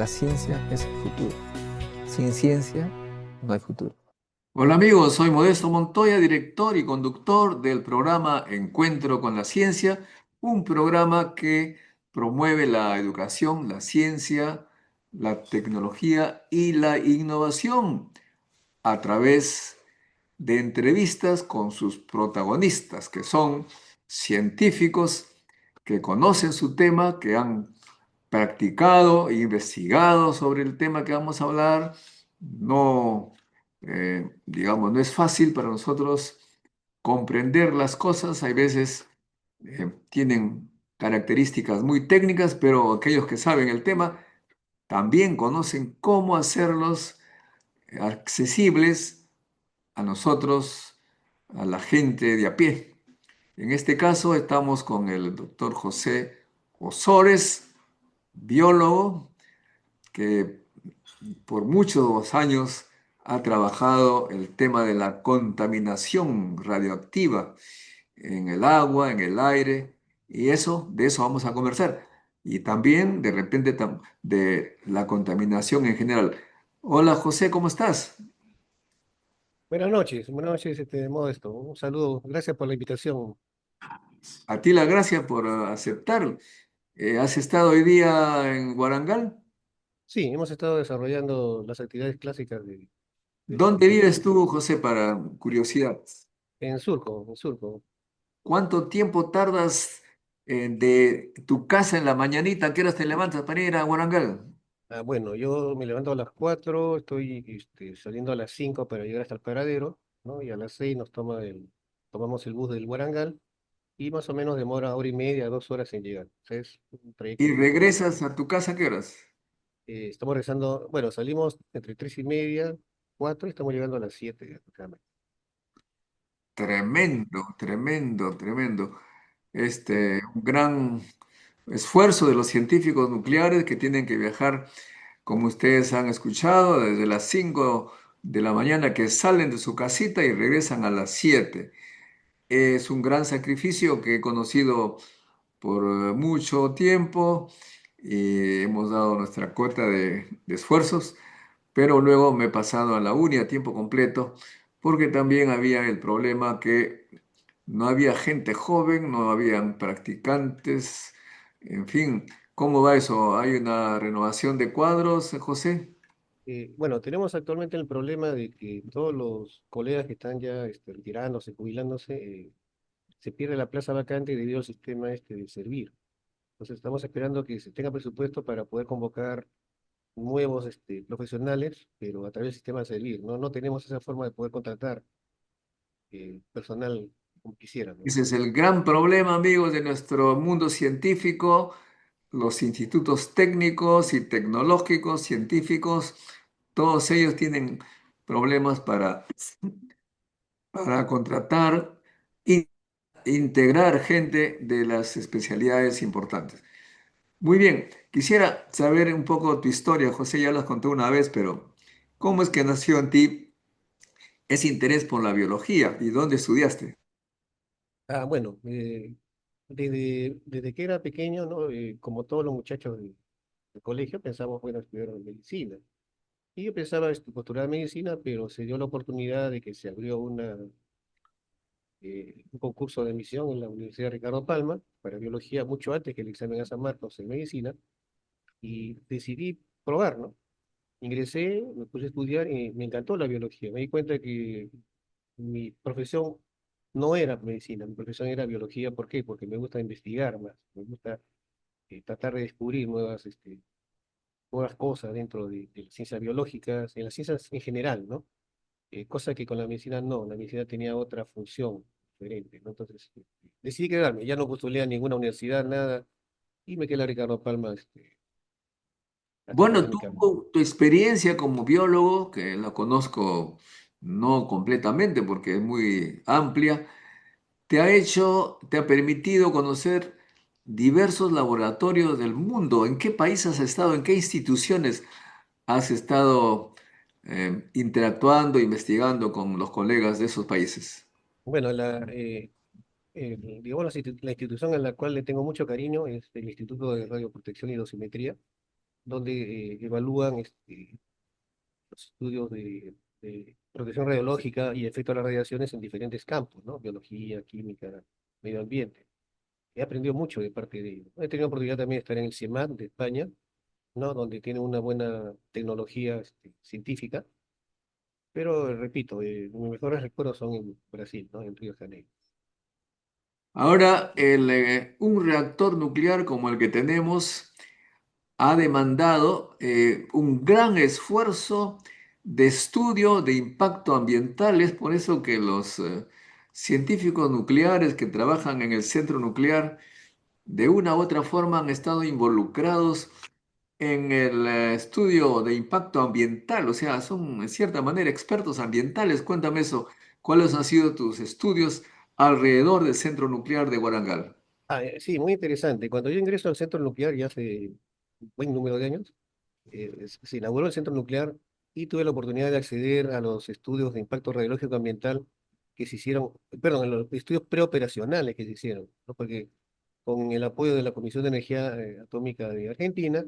la ciencia es el futuro. Sin ciencia no hay futuro. Hola amigos, soy Modesto Montoya, director y conductor del programa Encuentro con la Ciencia, un programa que promueve la educación, la ciencia, la tecnología y la innovación a través de entrevistas con sus protagonistas, que son científicos que conocen su tema, que han practicado e investigado sobre el tema que vamos a hablar. No, digamos, no es fácil para nosotros comprender las cosas. Hay veces tienen características muy técnicas, pero aquellos que saben el tema también conocen cómo hacerlos accesibles a nosotros, a la gente de a pie. En este caso estamos con el doctor José Osores, biólogo, que por muchos años ha trabajado el tema de la contaminación radioactiva en el agua, en el aire, y de eso vamos a conversar. Y también de repente de la contaminación en general. Hola José, ¿cómo estás? Buenas noches, Modesto. Un saludo, gracias por la invitación. A ti la gracia por aceptar. ¿Has estado hoy día en Guarangal? Sí, hemos estado desarrollando las actividades clásicas del ¿Dónde instituto vives tú, José, para curiosidad? En Surco. ¿Cuánto tiempo tardas de tu casa en la mañanita? ¿A qué horas te levantas para ir a Guarangal? Bueno, yo me levanto a las 4, estoy saliendo a las 5 para llegar hasta el paradero, ¿no? Y a las 6 tomamos el bus del Guarangal y más o menos demora hora y media, 2 horas en llegar. O sea, es un trayecto ¿Y un poco largo. regresas a tu casa a qué horas? Estamos regresando, bueno, salimos entre 3:30, 4 y estamos llegando a las 7 aproximadamente. Tremendo, tremendo, tremendo. Un gran esfuerzo de los científicos nucleares que tienen que viajar, como ustedes han escuchado, desde las 5 de la mañana que salen de su casita y regresan a las 7. Es un gran sacrificio que he conocido por mucho tiempo y hemos dado nuestra cuota de esfuerzos, pero luego me he pasado a la uni a tiempo completo porque también había el problema que no había gente joven, no habían practicantes, en fin, ¿cómo va eso? ¿Hay una renovación de cuadros, José? Bueno, tenemos actualmente el problema de que todos los colegas que están ya retirándose, jubilándose, se pierde la plaza vacante debido al sistema de servir. Entonces estamos esperando que se tenga presupuesto para poder convocar nuevos profesionales, pero a través del sistema de servir. No tenemos esa forma de poder contratar personal como quisiéramos. Ese es el gran problema, amigos, de nuestro mundo científico. Los institutos técnicos y tecnológicos, científicos, todos ellos tienen problemas para contratar e integrar gente de las especialidades importantes. Muy bien, quisiera saber un poco tu historia, José, ya las conté una vez, pero ¿cómo es que nació en ti ese interés por la biología y dónde estudiaste? Bueno, desde que era pequeño, ¿no? Como todos los muchachos del colegio, pensamos, bueno, estudiar medicina. Y yo pensaba postular medicina, pero se dio la oportunidad de que se abrió un concurso de admisión en la Universidad Ricardo Palma para biología mucho antes que el examen a San Marcos en medicina y decidí probar, ¿no? Ingresé, me puse a estudiar y me encantó la biología. Me di cuenta que mi profesión no era medicina, mi profesión era biología. ¿Por qué? Porque me gusta investigar más, me gusta tratar de descubrir nuevas cosas dentro de las ciencias biológicas, en las ciencias en general, ¿no? Cosa que con la medicina no, la medicina tenía otra función diferente, ¿no? Entonces, decidí quedarme, ya no postulé a ninguna universidad, nada, y me quedé en la Ricardo Palma, Bueno, académicamente. tu experiencia como biólogo, que la conozco no completamente porque es muy amplia, te ha permitido conocer diversos laboratorios del mundo. ¿En qué país has estado? ¿En qué instituciones has estado interactuando, investigando con los colegas de esos países? Bueno, digamos, la institución a la cual le tengo mucho cariño es el Instituto de Radioprotección y Dosimetría, donde evalúan los estudios de protección radiológica y efecto de las radiaciones en diferentes campos, ¿no? Biología, química, medio ambiente. He aprendido mucho de parte de ellos. He tenido la oportunidad también de estar en el CIEMAT de España, ¿no? Donde tiene una buena tecnología científica, pero repito, mis mejores recuerdos son en Brasil, ¿no? En Río de Janeiro. Ahora, un reactor nuclear como el que tenemos ha demandado un gran esfuerzo de estudio de impacto ambiental. Es por eso que los científicos nucleares que trabajan en el centro nuclear de una u otra forma han estado involucrados en el estudio de impacto ambiental, o sea, son en cierta manera expertos ambientales. Cuéntame eso, ¿cuáles han sido tus estudios alrededor del centro nuclear de Guarangal? Sí, muy interesante. Cuando yo ingreso al centro nuclear, ya hace un buen número de años, se inauguró el centro nuclear y tuve la oportunidad de acceder a los estudios de impacto radiológico ambiental que se hicieron, perdón, a los estudios preoperacionales que se hicieron, ¿no? Porque con el apoyo de la Comisión de Energía Atómica de Argentina,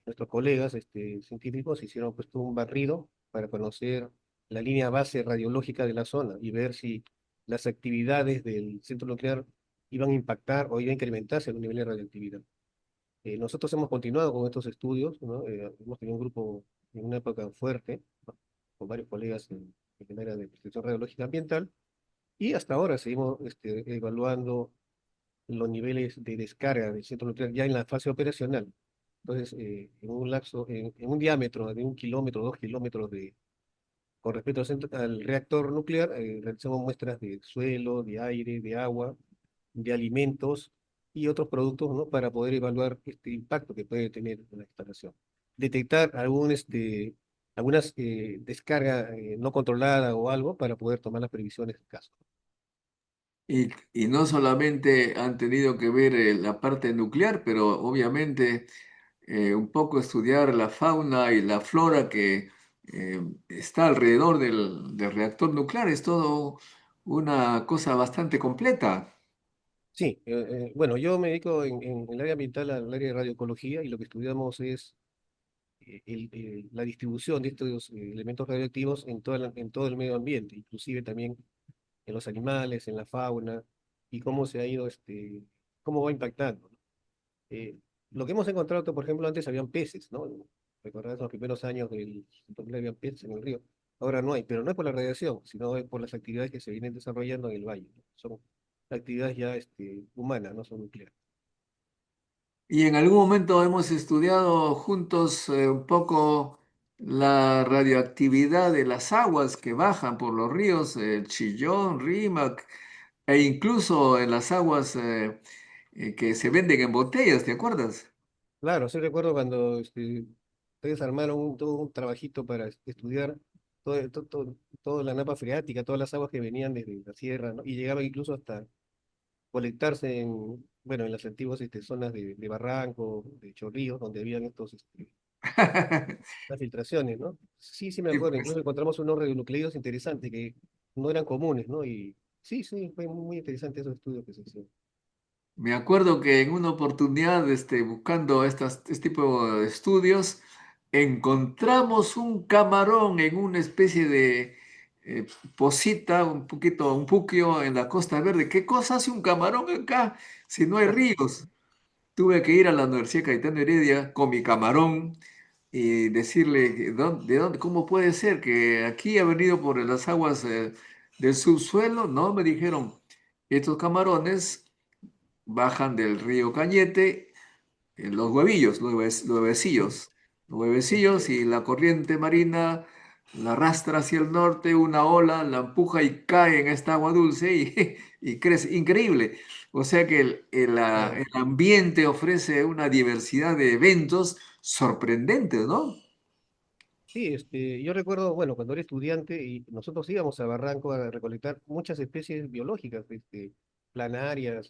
nuestros colegas científicos hicieron pues todo un barrido para conocer la línea base radiológica de la zona y ver si las actividades del centro nuclear iban a impactar o iban a incrementarse los niveles de radioactividad. Nosotros hemos continuado con estos estudios, ¿no? Hemos tenido un grupo en una época fuerte, ¿no? Con varios colegas en el área de protección radiológica ambiental, y hasta ahora seguimos evaluando los niveles de descarga del centro nuclear ya en la fase operacional. Entonces, en un lapso, en un diámetro de 1 kilómetro, 2 kilómetros con respecto al reactor nuclear, realizamos muestras de suelo, de aire, de agua, de alimentos y otros productos, ¿no? Para poder evaluar este impacto que puede tener la instalación. Detectar algunas descarga no controlada o algo para poder tomar las previsiones del caso. Y no solamente han tenido que ver la parte nuclear, pero obviamente un poco estudiar la fauna y la flora que está alrededor del reactor nuclear. Es todo una cosa bastante completa. Sí, bueno, yo me dedico en el área ambiental al área de radioecología y lo que estudiamos es la distribución de estos elementos radioactivos en todo el medio ambiente, inclusive también en los animales, en la fauna, y cómo se ha ido, cómo va impactando, ¿no? Eh, lo que hemos encontrado, que por ejemplo antes habían peces, ¿no? Recordarás los primeros años del donde había peces en el río. Ahora no hay, pero no es por la radiación, sino es por las actividades que se vienen desarrollando en el valle, ¿no? Son actividades ya humanas, no son nucleares. Y en algún momento hemos estudiado juntos un poco la radioactividad de las aguas que bajan por los ríos, el Chillón, Rímac, e incluso en las aguas que se venden en botellas, ¿te acuerdas? Claro, sí recuerdo cuando ustedes armaron todo un trabajito para estudiar toda la napa freática, todas las aguas que venían desde la sierra, ¿no? Y llegaban incluso hasta colectarse bueno, en las antiguas zonas de barranco, de chorrillos, donde habían las filtraciones, ¿no? Sí, sí me Sí, acuerdo, pues. incluso encontramos unos radionucleidos interesantes que no eran comunes, ¿no? Y sí, sí, fue muy interesante esos estudios que se hicieron. Me acuerdo que en una oportunidad, buscando este tipo de estudios, encontramos un camarón en una especie de eh, posita, un puquio en la Costa Verde. ¿Qué cosa hace un camarón acá si no hay ríos? Tuve que ir a la Universidad Cayetano Heredia con mi camarón y decirle, ¿de dónde, cómo puede ser que aquí ha venido por las aguas del subsuelo? No, me dijeron, estos camarones bajan del río Cañete, los huevillos, los huevecillos y la corriente marina la arrastra hacia el norte, una ola la empuja y cae en esta agua dulce y crece, increíble. O sea que Claro. el ambiente ofrece una diversidad de eventos sorprendentes, ¿no? Sí, yo recuerdo, bueno, cuando era estudiante y nosotros íbamos a Barranco a recolectar muchas especies biológicas, planarias,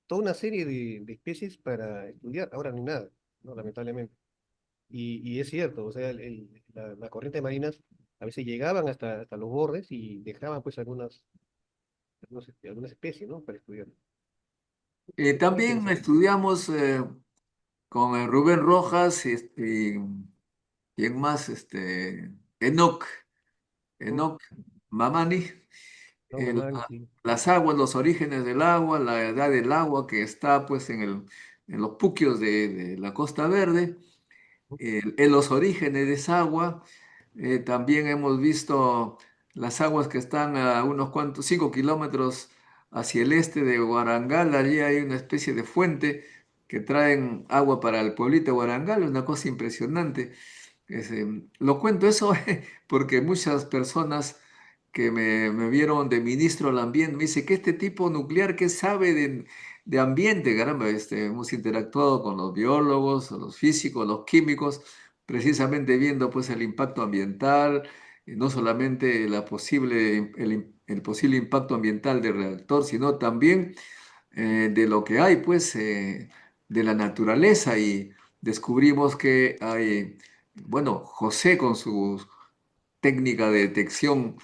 toda una serie de especies para estudiar. Ahora no hay nada, ¿no? Lamentablemente. Y es cierto, o sea, las corrientes marinas a veces llegaban hasta los bordes y dejaban pues algunas especies, ¿no? Para estudiar. Muy También interesante. estudiamos con el Rubén Rojas y ¿quién más? Enoch, Mm, Enoch Mamani. no, mamá, sí. Las aguas, los orígenes del agua, la edad del agua que está pues en los puquios de la Costa Verde, en los orígenes de esa agua. También hemos visto las aguas que están a unos cuantos, 5 kilómetros hacia el este de Guarangal. Allí hay una especie de fuente que traen agua para el pueblito de Guarangal, una cosa impresionante. Lo cuento eso porque muchas personas que me vieron de ministro del ambiente me dicen que este tipo nuclear que sabe de ambiente, caramba, hemos interactuado con los biólogos, los físicos, los químicos, precisamente viendo pues el impacto ambiental, no solamente el posible impacto ambiental del reactor, sino también de lo que hay, pues, de la naturaleza y descubrimos que hay, bueno, José con su técnica de detección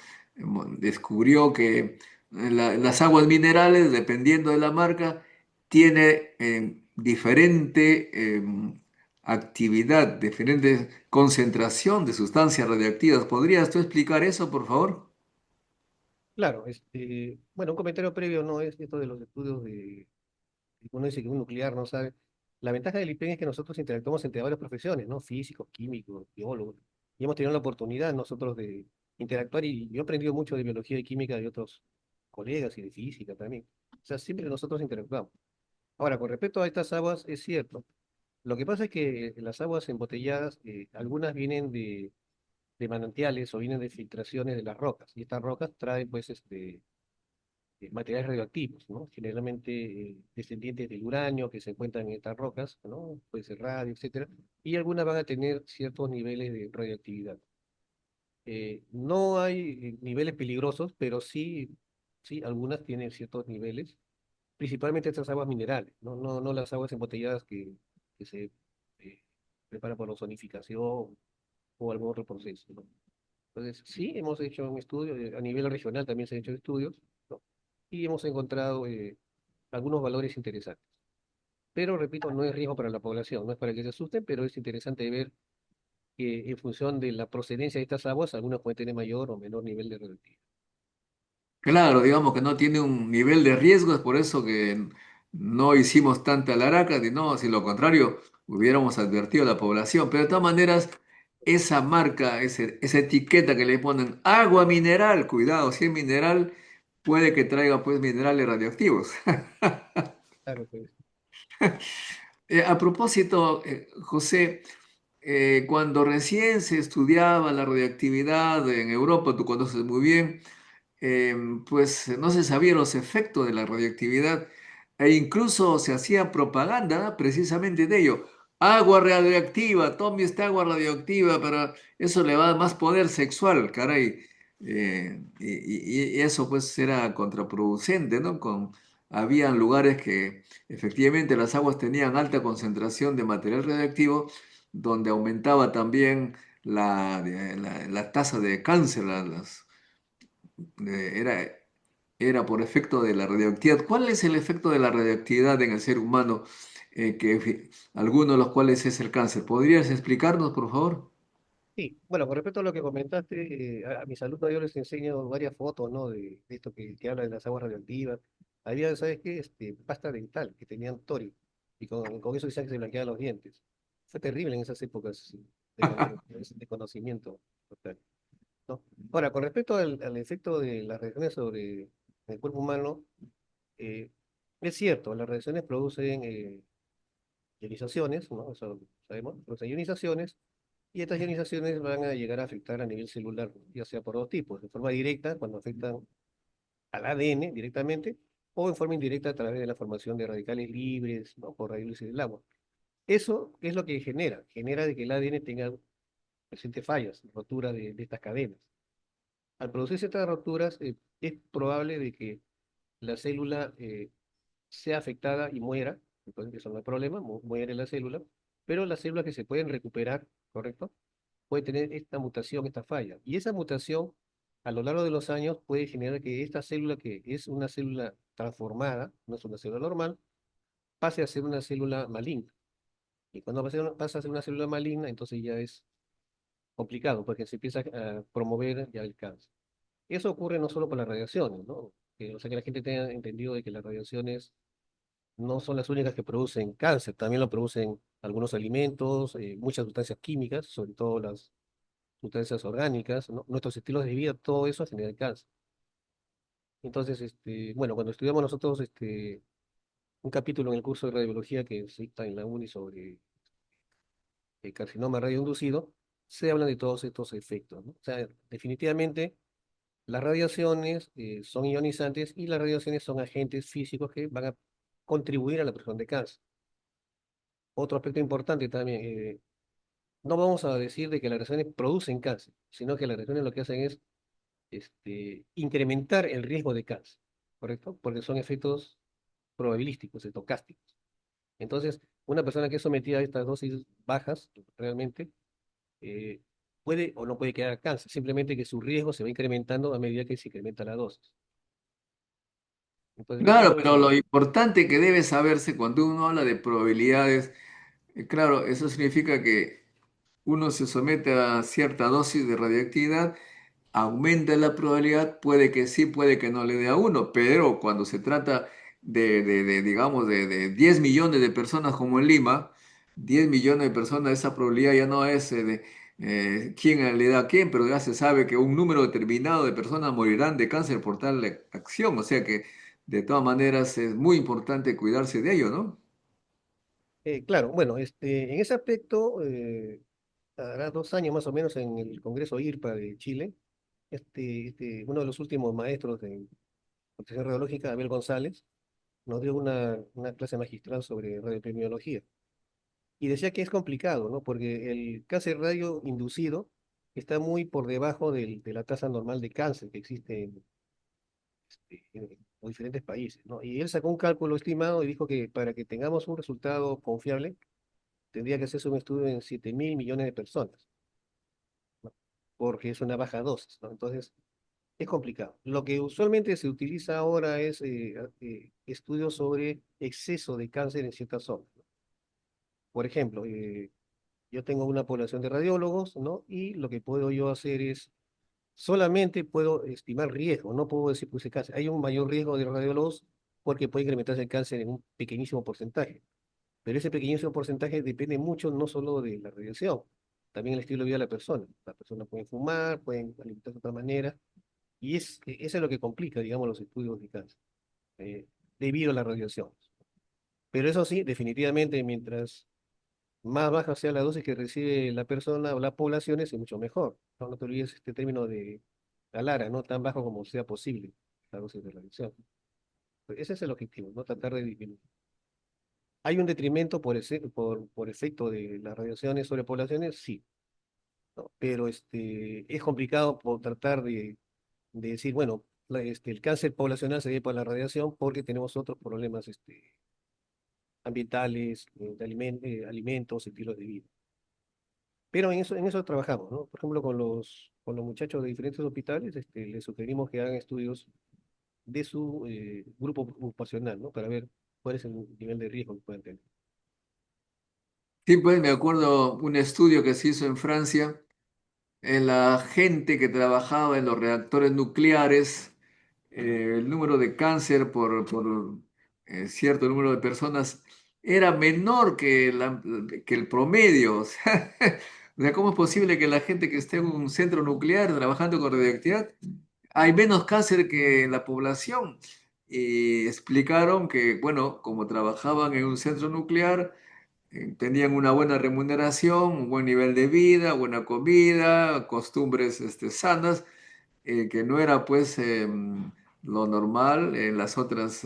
descubrió que las aguas minerales, dependiendo de la marca, tiene diferente actividad, diferente concentración de sustancias radioactivas. ¿Podrías tú explicar eso, por favor? Claro, bueno, un comentario previo no es esto de los estudios de, uno dice que un nuclear no sabe. La ventaja del IPEN es que nosotros interactuamos entre varias profesiones, ¿no? Físicos, químicos, biólogos, y hemos tenido la oportunidad nosotros de interactuar y yo he aprendido mucho de biología y química de otros colegas y de física también. O sea, siempre nosotros interactuamos. Ahora, con respecto a estas aguas, es cierto. Lo que pasa es que las aguas embotelladas, algunas vienen de manantiales o vienen de filtraciones de las rocas, y estas rocas traen, pues, materiales radioactivos, ¿no? Generalmente descendientes del uranio que se encuentran en estas rocas, ¿no? Puede ser radio, etcétera, y algunas van a tener ciertos niveles de radioactividad. No hay niveles peligrosos, pero sí, algunas tienen ciertos niveles, principalmente estas aguas minerales, no las aguas embotelladas que se preparan por ozonificación o algún otro proceso, ¿no? Entonces, sí, hemos hecho un estudio, a nivel regional también se han hecho estudios, ¿no? Y hemos encontrado algunos valores interesantes. Pero, repito, no es riesgo para la población, no es para que se asusten, pero es interesante ver que en función de la procedencia de estas aguas, algunas pueden tener mayor o menor nivel de radioactividad. Claro, digamos que no tiene un nivel de riesgo, es por eso que no hicimos tanta laraca, y no, si lo contrario, hubiéramos advertido a la población. Pero de todas maneras, esa marca, esa etiqueta que le ponen agua mineral, cuidado, si es mineral, puede que traiga pues minerales radioactivos. Claro, pues. A propósito, José, cuando recién se estudiaba la radioactividad en Europa, tú conoces muy bien, pues no se sabían los efectos de la radioactividad e incluso se hacía propaganda precisamente de ello. Agua radioactiva, tome esta agua radioactiva, pero eso le va a dar más poder sexual, caray. Y eso pues era contraproducente, ¿no? Habían lugares que efectivamente las aguas tenían alta concentración de material radioactivo, donde aumentaba también la tasa de cáncer, era, era por efecto de la radioactividad. ¿Cuál es el efecto de la radioactividad en el ser humano? Algunos de los cuales es el cáncer. ¿Podrías explicarnos, por favor? Sí, bueno, con respecto a lo que comentaste, a mis alumnos yo les enseño varias fotos, ¿no? De esto que habla de las aguas radioactivas. Había, ¿sabes qué? Pasta dental que tenían torio y con eso decían que se blanqueaban los dientes. Fue terrible en esas épocas sí, de conocimiento total, ¿no? Ahora, con respecto al efecto de las reacciones sobre el cuerpo humano, eh, es cierto, las reacciones producen ionizaciones, ¿no? Eso sabemos, producen ionizaciones y estas ionizaciones van a llegar a afectar a nivel celular, ya sea por dos tipos, de forma directa, cuando afectan al ADN directamente, o en forma indirecta a través de la formación de radicales libres, ¿no? Por radiólisis del agua. Eso es lo que genera de que el ADN tenga presentes fallas, roturas de estas cadenas. Al producirse estas roturas, es probable de que la célula sea afectada y muera, entonces eso no es problema, muere la célula, pero las células que se pueden recuperar, ¿correcto? Puede tener esta mutación, esta falla. Y esa mutación, a lo largo de los años, puede generar que esta célula, que es una célula transformada, no es una célula normal, pase a ser una célula maligna. Y cuando pasa a ser una célula maligna, entonces ya es complicado, porque se empieza a promover ya el cáncer. Eso ocurre no solo por las radiaciones, ¿no? O sea, que la gente tenga entendido de que las radiaciones no son las únicas que producen cáncer, también lo producen algunos alimentos, muchas sustancias químicas, sobre todo las sustancias orgánicas, ¿no? Nuestros estilos de vida, todo eso genera cáncer. Entonces, bueno, cuando estudiamos nosotros un capítulo en el curso de radiología que se dicta en la UNI sobre el carcinoma radioinducido, se habla de todos estos efectos, ¿no? O sea, definitivamente las radiaciones son ionizantes y las radiaciones son agentes físicos que van a contribuir a la presión de cáncer. Otro aspecto importante también, no vamos a decir de que las radiaciones producen cáncer, sino que las radiaciones lo que hacen es incrementar el riesgo de cáncer, ¿correcto? Porque son efectos probabilísticos, estocásticos. Entonces, una persona que es sometida a estas dosis bajas, realmente, eh, puede o no puede quedar cáncer, simplemente que su riesgo se va incrementando a medida que se incrementa la dosis. Entonces, Claro, eso es pero lo importante que debe saberse cuando uno habla de probabilidades, claro, eso significa que uno se somete a cierta dosis de radiactividad, aumenta la probabilidad, puede que sí, puede que no le dé a uno, pero cuando se trata digamos, de 10 millones de personas como en Lima, 10 millones de personas, esa probabilidad ya no es quién le da a quién, pero ya se sabe que un número determinado de personas morirán de cáncer por tal acción, o sea que de todas maneras es muy importante cuidarse de ello, ¿no? claro, bueno, en ese aspecto, hará 2 años más o menos en el Congreso IRPA de Chile, uno de los últimos maestros de protección radiológica, Abel González, nos dio una clase magistral sobre radioepidemiología. Y decía que es complicado, ¿no? Porque el cáncer radio inducido está muy por debajo de la tasa normal de cáncer que existe en los diferentes países, ¿no? Y él sacó un cálculo estimado y dijo que para que tengamos un resultado confiable, tendría que hacerse un estudio en 7.000 millones de personas, ¿no? Porque es una baja dosis, ¿no? Entonces, es complicado. Lo que usualmente se utiliza ahora es estudios sobre exceso de cáncer en ciertas zonas, ¿no? Por ejemplo, yo tengo una población de radiólogos, ¿no? Y lo que puedo yo hacer es, solamente puedo estimar riesgo, no puedo decir que use cáncer. Hay un mayor riesgo de radiólogos porque puede incrementarse el cáncer en un pequeñísimo porcentaje. Pero ese pequeñísimo porcentaje depende mucho no solo de la radiación, también el estilo de vida de la persona. Las personas pueden fumar, pueden alimentarse de otra manera, y eso es lo que complica, digamos, los estudios de cáncer, eh, debido a la radiación. Pero eso sí, definitivamente, mientras más baja sea la dosis que recibe la persona o las poblaciones, es mucho mejor. No, no te olvides este término de Galara, no tan bajo como sea posible la dosis de radiación. Pues ese es el objetivo, no tratar de disminuir. ¿Hay un detrimento por efecto de las radiaciones sobre poblaciones? Sí, ¿no? Pero es complicado por tratar de decir, bueno, el cáncer poblacional se debe por la radiación porque tenemos otros problemas ambientales, de alimentos, estilos de vida. Pero en eso trabajamos, ¿no? Por ejemplo, con los muchachos de diferentes hospitales, les sugerimos que hagan estudios de su grupo ocupacional, ¿no? Para ver cuál es el nivel de riesgo que pueden tener. Sí, pues me acuerdo un estudio que se hizo en Francia, en la gente que trabajaba en los reactores nucleares, el número de cáncer por cierto número de personas era menor que el promedio. O sea, ¿cómo es posible que la gente que esté en un centro nuclear trabajando con radioactividad hay menos cáncer que en la población? Y explicaron que, bueno, como trabajaban en un centro nuclear, tenían una buena remuneración, un buen nivel de vida, buena comida, costumbres sanas, que no era pues lo normal en las otras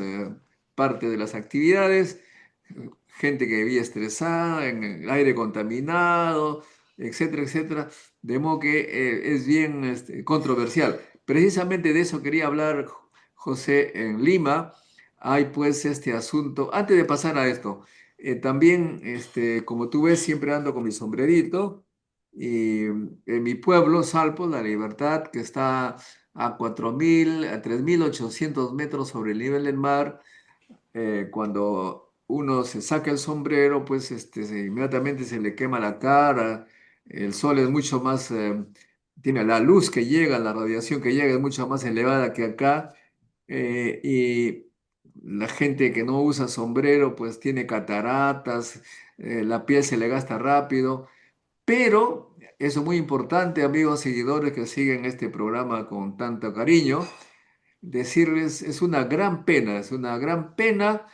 partes de las actividades, gente que vivía estresada, en el aire contaminado, etcétera, etcétera, de modo que es bien controversial. Precisamente de eso quería hablar, José, en Lima. Hay pues este asunto, antes de pasar a esto, también, como tú ves, siempre ando con mi sombrerito. Y en mi pueblo, Salpo, La Libertad, que está a 4.000, a 3.800 metros sobre el nivel del mar, cuando uno se saca el sombrero, pues inmediatamente se le quema la cara. El sol es mucho más, tiene la luz que llega, la radiación que llega es mucho más elevada que acá. Y la gente que no usa sombrero, pues tiene cataratas, la piel se le gasta rápido. Pero eso es muy importante, amigos seguidores que siguen este programa con tanto cariño, decirles, es una gran pena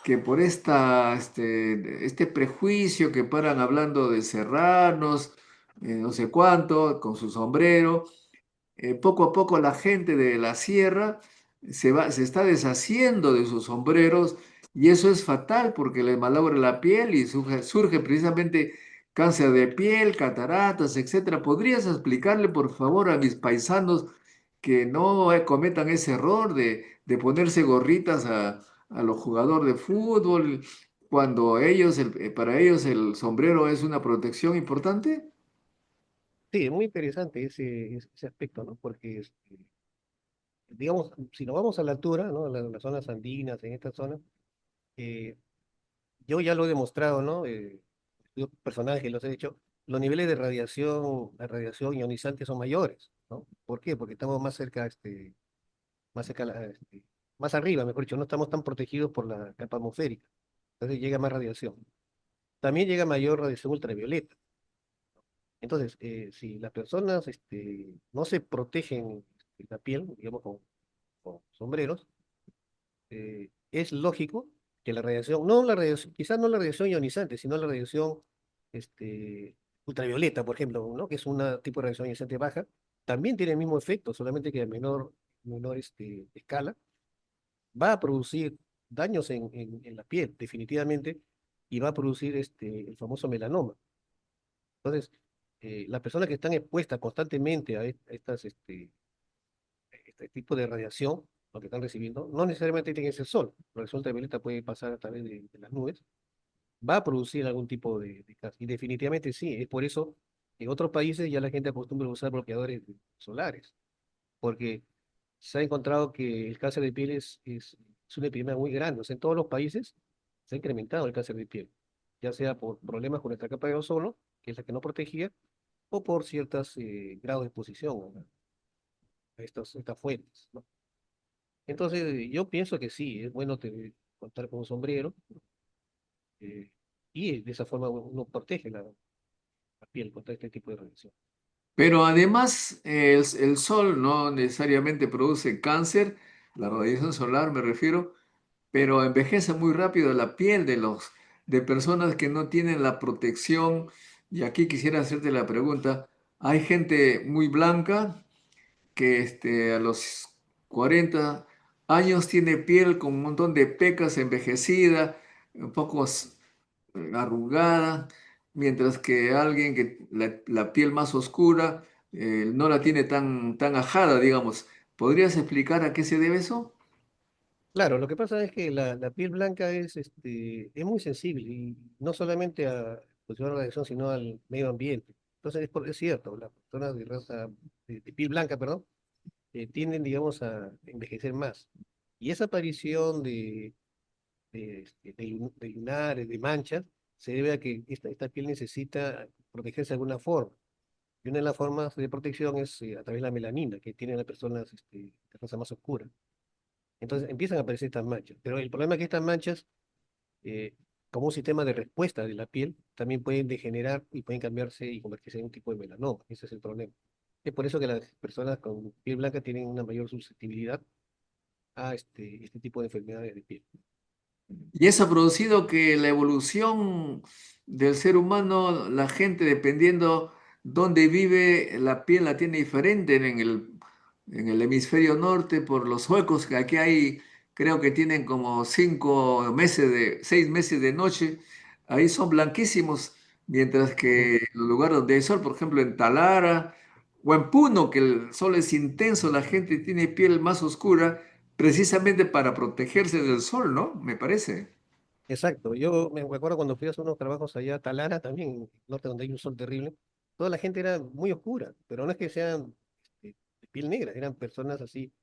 que por este prejuicio que paran hablando de serranos, no sé cuánto, con su sombrero, poco a poco la gente de la sierra se está deshaciendo de sus sombreros y eso es fatal porque les malogra la piel y surge precisamente cáncer de piel, cataratas, etcétera. ¿Podrías explicarle, por favor, a mis paisanos que no cometan ese error de ponerse gorritas a los jugadores de fútbol cuando para ellos el sombrero es una protección importante? Sí, es muy interesante ese aspecto, ¿no? Porque, digamos, si nos vamos a la altura, ¿no? Las zonas andinas, en esta zona, eh, yo ya lo he demostrado, ¿no? Estudios personales que los he hecho, los niveles de radiación, la radiación ionizante son mayores, ¿no? ¿Por qué? Porque estamos más cerca, más arriba, mejor dicho, no estamos tan protegidos por la capa atmosférica. Entonces llega más radiación. También llega mayor radiación ultravioleta. Entonces, si las personas no se protegen la piel, digamos, con sombreros, es lógico que la radiación, no la radiación, quizás no la radiación ionizante, sino la radiación este, ultravioleta, por ejemplo, ¿no? Que es un tipo de radiación ionizante baja, también tiene el mismo efecto, solamente que a menor escala, va a producir daños en la piel, definitivamente, y va a producir el famoso melanoma. Entonces, las personas que están expuestas constantemente a este tipo de radiación, lo que están recibiendo, no necesariamente tiene que ser sol. La radiación ultravioleta puede pasar a través de las nubes, va a producir algún tipo de cáncer. Y definitivamente sí, es por eso que en otros países ya la gente acostumbra a usar bloqueadores solares, porque se ha encontrado que el cáncer de piel es una epidemia muy grande. O sea, en todos los países se ha incrementado el cáncer de piel, ya sea por problemas con nuestra capa de ozono, que es la que no protegía, o por ciertos grados de exposición a estas fuentes, ¿no? Entonces, yo pienso que sí, es bueno contar con un sombrero, eh, y de esa forma uno protege la piel contra este tipo de radiación. Pero además el sol no necesariamente produce cáncer, la radiación solar me refiero, pero envejece muy rápido la piel de personas que no tienen la protección. Y aquí quisiera hacerte la pregunta, hay gente muy blanca que a los 40 años tiene piel con un montón de pecas, envejecida, un poco arrugada, mientras que alguien que la piel más oscura no la tiene tan ajada, digamos. ¿Podrías explicar a qué se debe eso? Claro, lo que pasa es que la piel blanca es muy sensible, y no solamente a exposición a la radiación, sino al medio ambiente. Entonces, es cierto, las personas de piel blanca, perdón, tienden, digamos, a envejecer más. Y esa aparición de lunares, de manchas, se debe a que esta piel necesita protegerse de alguna forma. Y una de las formas de protección es a través de la melanina que tienen las personas de raza más oscura. Entonces empiezan a aparecer estas manchas. Pero el problema es que estas manchas, eh, como un sistema de respuesta de la piel, también pueden degenerar y pueden cambiarse y convertirse en un tipo de melanoma. Ese es el problema. Es por eso que las personas con piel blanca tienen una mayor susceptibilidad a este tipo de enfermedades de piel. Y eso ha producido que la evolución del ser humano, la gente, dependiendo dónde vive, la piel la tiene diferente en el hemisferio norte por los huecos que aquí hay, creo que tienen como 6 meses de noche, ahí son blanquísimos, mientras Ujú. que en los lugares donde hay sol, por ejemplo en Talara o en Puno, que el sol es intenso, la gente tiene piel más oscura precisamente para protegerse del sol, ¿no? Me parece. Exacto. Yo me acuerdo cuando fui a hacer unos trabajos allá a Talara, también, en el norte donde hay un sol terrible, toda la gente era muy oscura, pero no es que sean de piel negra, eran personas así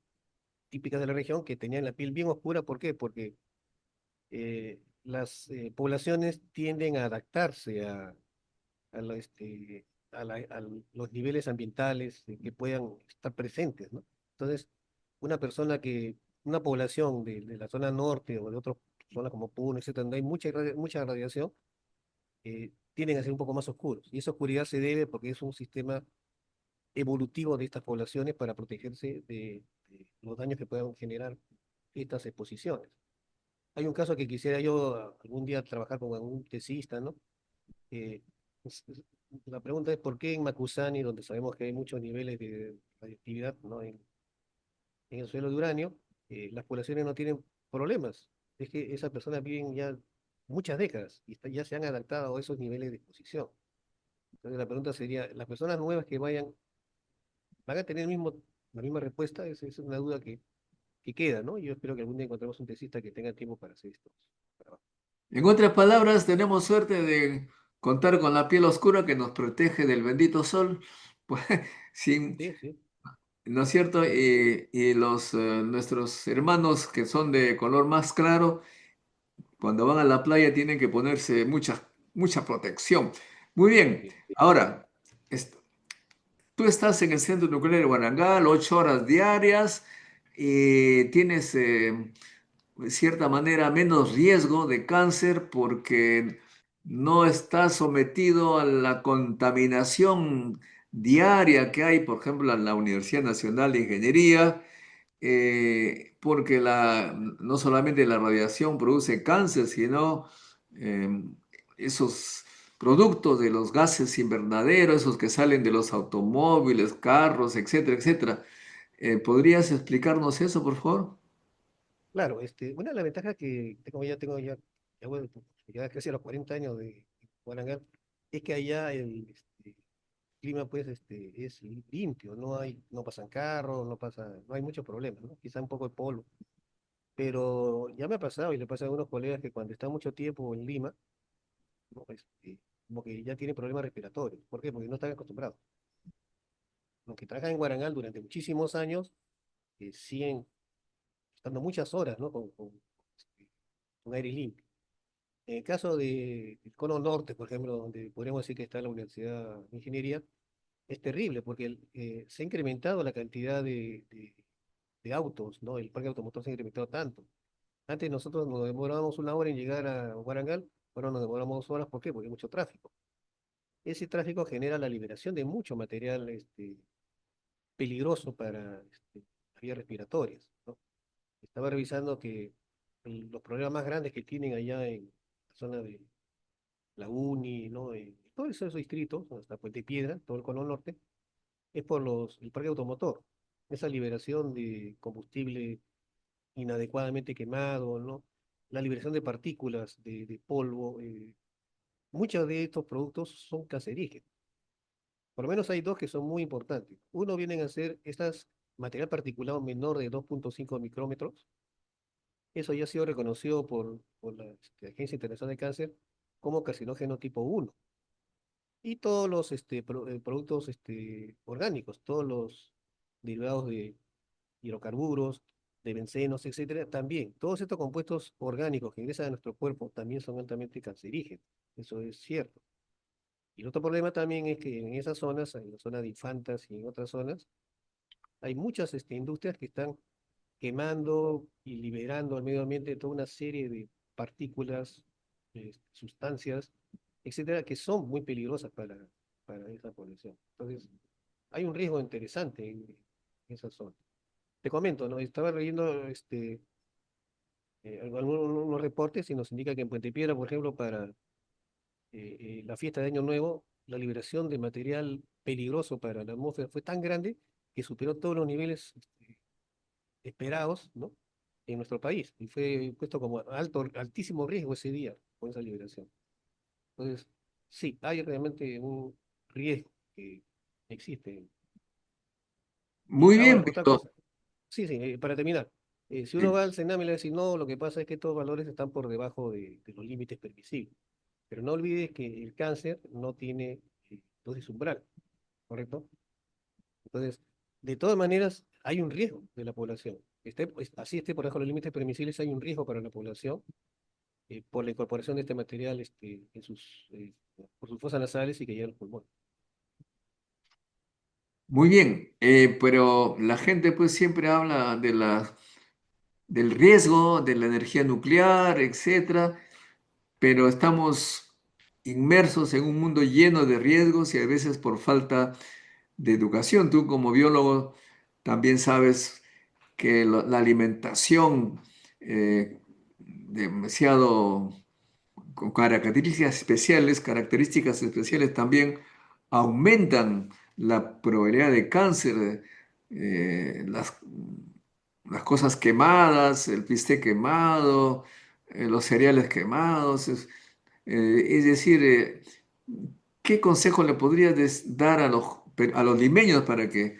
típicas de la región que tenían la piel bien oscura. ¿Por qué? Porque las poblaciones tienden a adaptarse a los niveles ambientales que puedan estar presentes, ¿no? Entonces, una persona una población de la zona norte o de otras zonas como Puno, etcétera, donde hay mucha radiación, tienden a ser un poco más oscuros. Y esa oscuridad se debe porque es un sistema evolutivo de estas poblaciones para protegerse de los daños que puedan generar estas exposiciones. Hay un caso que quisiera yo algún día trabajar con algún tesista, ¿no? Eh, es- es- la pregunta es por qué en Macusani, donde sabemos que hay muchos niveles de radioactividad, ¿no? En el suelo de uranio, las poblaciones no tienen problemas. Es que esas personas viven ya muchas décadas y ya se han adaptado a esos niveles de exposición. Entonces la pregunta sería, ¿las personas nuevas que van a tener la misma respuesta? Es una duda que queda, ¿no? Yo espero que algún día encontremos un tesista que tenga tiempo para hacer estos trabajos. En otras palabras, tenemos suerte de contar con la piel oscura que nos protege del bendito sol, pues, sin, Sí, sí, ¿no es cierto? Y nuestros hermanos que son de color más claro, cuando van a la playa tienen que ponerse mucha protección. Muy bien, sí. ahora, est- tú estás en el centro nuclear de Guarangal, 8 horas diarias, y tienes de cierta manera menos riesgo de cáncer porque no estás sometido a la contaminación diaria que hay, por ejemplo, en la Universidad Nacional de Ingeniería, porque no solamente la radiación produce cáncer, sino eh, esos productos de los gases invernaderos, esos que salen de los automóviles, carros, etcétera, etcétera. ¿Podrías explicarnos eso, por favor? Claro, una de las ventajas que ya, bueno, ya casi a los 40 años de Guarangal, es que allá el clima pues es limpio, no pasan carros, no hay muchos problemas, ¿no? Quizá un poco de polvo, pero ya me ha pasado y le pasa a algunos colegas que cuando están mucho tiempo en Lima, ¿no? Como que ya tienen problemas respiratorios. ¿Por qué? Porque no están acostumbrados. Los que trabajan en Guarangal durante muchísimos años siguen estando muchas horas, ¿no? Con aire limpio. En el caso del Cono Norte, por ejemplo, donde podríamos decir que está la Universidad de Ingeniería, es terrible porque se ha incrementado la cantidad de autos, ¿no? El parque automotor se ha incrementado tanto. Antes nosotros nos demorábamos una hora en llegar a Guarangal, ahora nos demoramos 2 horas, ¿por qué? Porque hay mucho tráfico. Ese tráfico genera la liberación de mucho material peligroso para las vías respiratorias, ¿no? Estaba revisando que los problemas más grandes que tienen allá en la zona de la Uni, ¿no? Todos esos distritos, hasta Puente Piedra, todo el cono norte, es por el parque automotor. Esa liberación de combustible inadecuadamente quemado, ¿no? La liberación de partículas, de polvo. Muchos de estos productos son cancerígenos. Por lo menos hay dos que son muy importantes. Uno vienen a ser estas material particulado menor de 2,5 micrómetros. Eso ya ha sido reconocido por la Agencia Internacional de Cáncer como carcinógeno tipo 1. Y todos los productos orgánicos, todos los derivados de hidrocarburos, de bencenos, etcétera, también. Todos estos compuestos orgánicos que ingresan a nuestro cuerpo también son altamente cancerígenos. Eso es cierto. Y el otro problema también es que en esas zonas, en la zona de Infantas y en otras zonas, hay muchas industrias que están quemando y liberando al medio ambiente toda una serie de partículas, sustancias, etcétera, que son muy peligrosas para esa población. Entonces, hay un riesgo interesante en esa zona. Te comento, ¿no? Estaba leyendo unos reportes y nos indica que en Puente Piedra, por ejemplo, para la fiesta de Año Nuevo, la liberación de material peligroso para la atmósfera fue tan grande que superó todos los niveles esperados, ¿no? En nuestro país. Y fue puesto como altísimo riesgo ese día con esa liberación. Entonces, sí, hay realmente un riesgo que existe. Y Muy ahora, bien, otra Víctor. cosa. Sí, sí, para terminar. Si uno Sí. va al Sename y le va a decir, no, lo que pasa es que estos valores están por debajo de los límites permisibles. Pero no olvides que el cáncer no tiene dosis umbral, ¿correcto? Entonces, de todas maneras, hay un riesgo de la población. Así esté por debajo de los límites permisibles, hay un riesgo para la población por la incorporación de este material por sus fosas nasales y que llega al pulmón. Muy bien, pero la gente pues siempre habla del riesgo de la energía nuclear, etcétera, pero estamos inmersos en un mundo lleno de riesgos y a veces por falta de educación. Tú como biólogo también sabes que la alimentación demasiado con características especiales también aumentan la probabilidad de cáncer, eh, las, las cosas quemadas, el bistec quemado, los cereales quemados. Es decir, ¿qué consejo le podrías dar a los limeños para que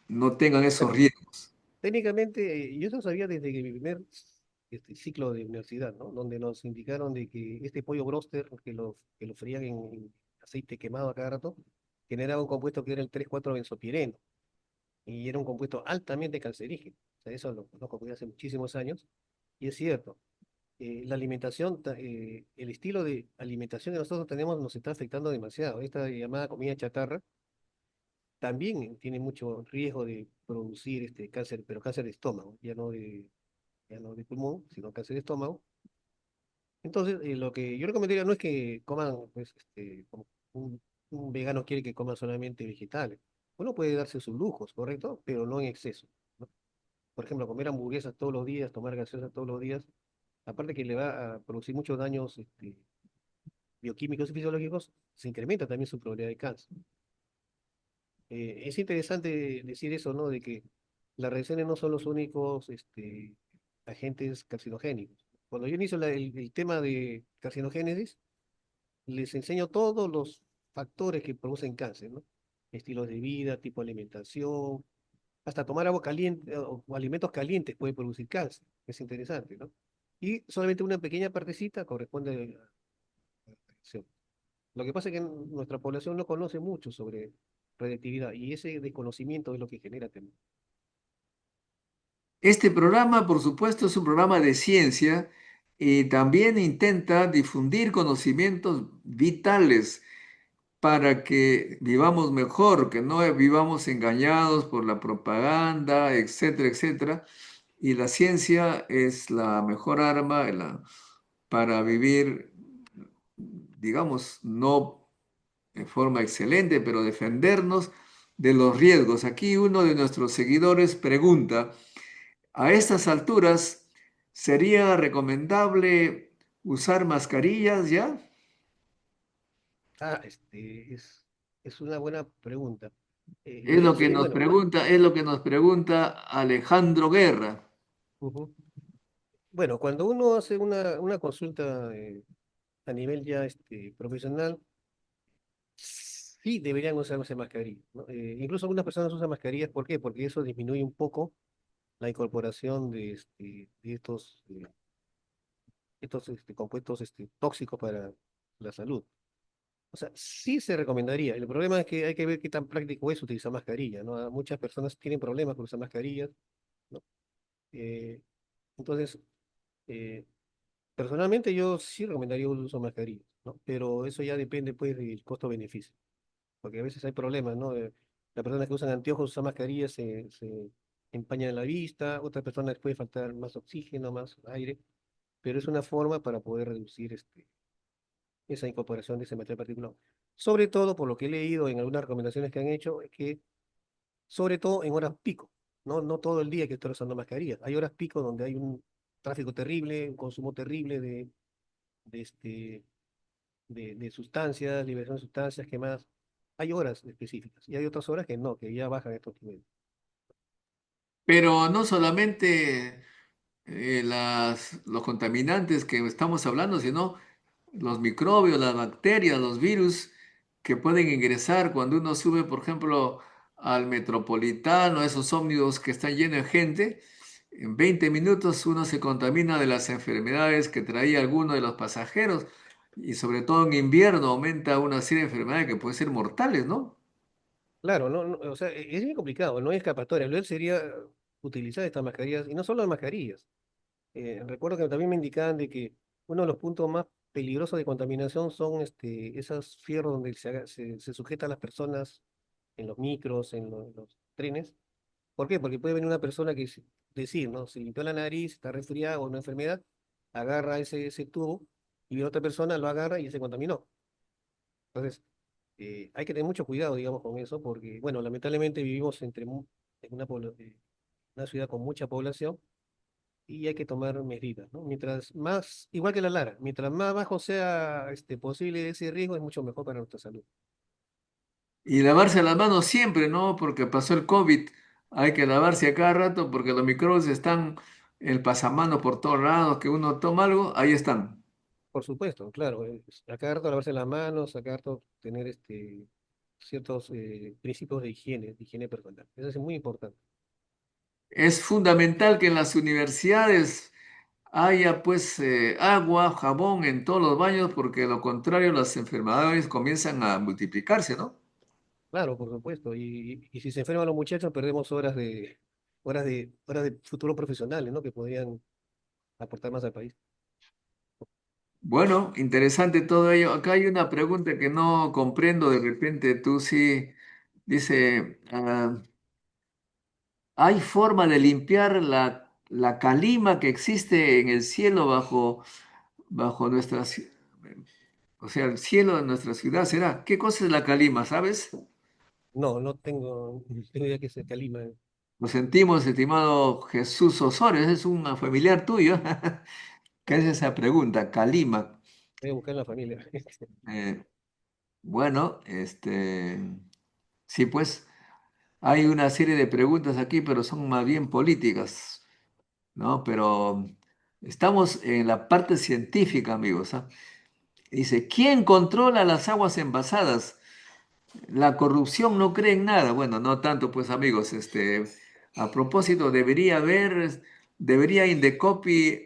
no tengan esos Bueno, riesgos? técnicamente, yo eso sabía desde que mi primer ciclo de universidad, ¿no? Donde nos indicaron de que este pollo broster, que lo frían en aceite quemado a cada rato, generaba un compuesto que era el 3,4-benzopireno, y era un compuesto altamente cancerígeno. O sea, eso lo conozco desde hace muchísimos años, y es cierto. La alimentación, el estilo de alimentación que nosotros tenemos nos está afectando demasiado. Esta llamada comida chatarra también tiene mucho riesgo de producir este cáncer, pero cáncer de estómago, ya no de pulmón, sino cáncer de estómago. Entonces, lo que yo recomendaría no es que coman, pues, como un vegano quiere que coma solamente vegetales. Uno puede darse sus lujos, ¿correcto? Pero no en exceso, ¿no? Por ejemplo, comer hamburguesas todos los días, tomar gaseosas todos los días, aparte que le va a producir muchos daños bioquímicos y fisiológicos, se incrementa también su probabilidad de cáncer. Es interesante decir eso, ¿no? De que las radiaciones no son los únicos agentes carcinogénicos. Cuando yo inicio el tema de carcinogénesis, les enseño todos los factores que producen cáncer, ¿no? Estilos de vida, tipo de alimentación, hasta tomar agua caliente o alimentos calientes puede producir cáncer. Es interesante, ¿no? Y solamente una pequeña partecita corresponde a la radiación. Lo que pasa es que nuestra población no conoce mucho sobre radiactividad y ese desconocimiento es lo que genera temor. Este programa, por supuesto, es un programa de ciencia y también intenta difundir conocimientos vitales para que vivamos mejor, que no vivamos engañados por la propaganda, etcétera, etcétera. Y la ciencia es la mejor arma para vivir, digamos, no de forma excelente, pero defendernos de los riesgos. Aquí uno de nuestros seguidores pregunta, a estas alturas, ¿sería recomendable usar mascarillas ya? Ah, es una buena pregunta. Yo sí, bueno, Es lo que nos pregunta Alejandro Guerra. ujú. Bueno, cuando uno hace una consulta a nivel ya profesional, sí deberían usarse mascarillas, ¿no? Incluso algunas personas usan mascarillas, ¿por qué? Porque eso disminuye un poco la incorporación de estos compuestos tóxicos para la salud. O sea, sí se recomendaría. El problema es que hay que ver qué tan práctico es utilizar mascarilla, ¿no? Muchas personas tienen problemas con usar mascarillas, ¿no? Eh, entonces, eh, personalmente yo sí recomendaría el uso de mascarillas, ¿no? Pero eso ya depende, pues, del costo-beneficio, porque a veces hay problemas, ¿no? Las personas que usan anteojos, usan mascarillas, se empañan la vista, otras personas les puede faltar más oxígeno, más aire, pero es una forma para poder reducir esa incorporación de ese material particulado. Sobre todo, por lo que he leído en algunas recomendaciones que han hecho, es que sobre todo en horas pico, no, no todo el día hay que estar usando mascarillas. Hay horas pico donde hay un tráfico terrible, un consumo terrible de, este, de sustancias, liberación de sustancias, ¿qué más? Hay horas específicas y hay otras horas que no, que ya bajan estos niveles. Pero no solamente los contaminantes que estamos hablando, sino los microbios, las bacterias, los virus que pueden ingresar cuando uno sube, por ejemplo, al Metropolitano, esos ómnibus que están llenos de gente. En 20 minutos uno se contamina de las enfermedades que traía alguno de los pasajeros y sobre todo en invierno aumenta una serie de enfermedades que pueden ser mortales, ¿no? Claro, no, o sea, es bien complicado, no hay escapatoria. Lo ideal sería utilizar estas mascarillas, y no solo las mascarillas. Recuerdo que también me indicaban de que uno de los puntos más peligrosos de contaminación son esos fierros donde se sujeta a las personas en los micros, en los trenes. ¿Por qué? Porque puede venir una persona que decir, ¿no? Se limpió la nariz, está resfriada o una enfermedad, agarra ese tubo y viene otra persona, lo agarra y se contaminó. Entonces, hay que tener mucho cuidado, digamos, con eso, porque, bueno, lamentablemente vivimos en una ciudad con mucha población y hay que tomar medidas, ¿no? Mientras más, igual que la Lara, mientras más bajo sea posible ese riesgo, es mucho mejor para nuestra salud. Y lavarse las manos siempre, ¿no? Porque pasó el COVID. Hay que lavarse a cada rato porque los microbios están el pasamano por todos lados, que uno toma algo, ahí están. Por supuesto, claro, a cada rato lavarse las manos, a cada rato tener ciertos principios de higiene personal. Eso es muy importante. Es fundamental que en las universidades haya pues agua, jabón en todos los baños, porque de lo contrario las enfermedades comienzan a multiplicarse, ¿no? Claro, por supuesto. Y si se enferman los muchachos, perdemos horas de futuro profesionales, ¿no? Que podrían aportar más al país. Bueno, interesante todo ello. Acá hay una pregunta que no comprendo, de repente tú sí, dice, ¿hay forma de limpiar la calima que existe en el cielo bajo o sea, el cielo de nuestra ciudad será? ¿Qué cosa es la calima, sabes? No, no tengo idea que se calima. Lo sentimos, estimado Jesús Osorio, ese es un familiar tuyo. ¿Qué es esa pregunta? Calima. Voy a buscar en la familia. Eh, bueno, sí, pues hay una serie de preguntas aquí, pero son más bien políticas, ¿no? Pero estamos en la parte científica, amigos, ¿ah? Dice, ¿quién controla las aguas envasadas? La corrupción no cree en nada. Bueno, no tanto, pues, amigos. A propósito, debería Indecopi,